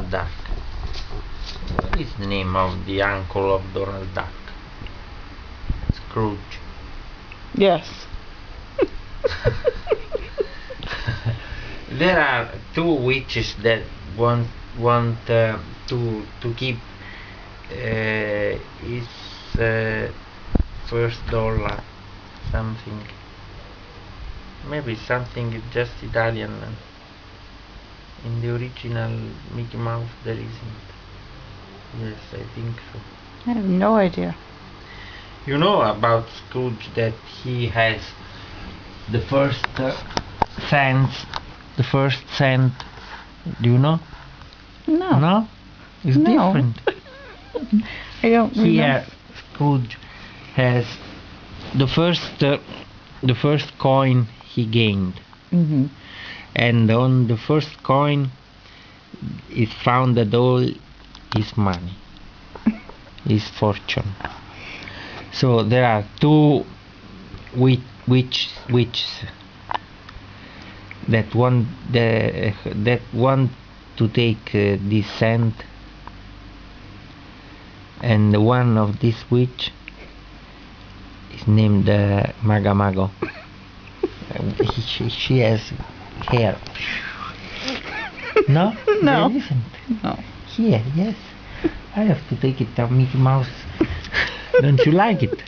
Donald Duck. What is the name of the uncle of Donald Duck? Scrooge. Yes. There are two witches that want to keep his first dollar, something. Maybe something just Italian. In the original Mickey Mouse there isn't. Yes, I think so. I have no idea. You know about Scrooge that he has the first cents, the first cent. Do you know? No. No? It's No. different. I don't remember. Here Scrooge has the first coin he gained, Mm-hmm. and on the first coin is founded all his money, his fortune. So there are two witches that want to take this cent, and one of these witch is named Maga Mago. She has hair. No? No. There isn't. No. Here, yes. I have to take it, Mickey Mouse. Don't you like it?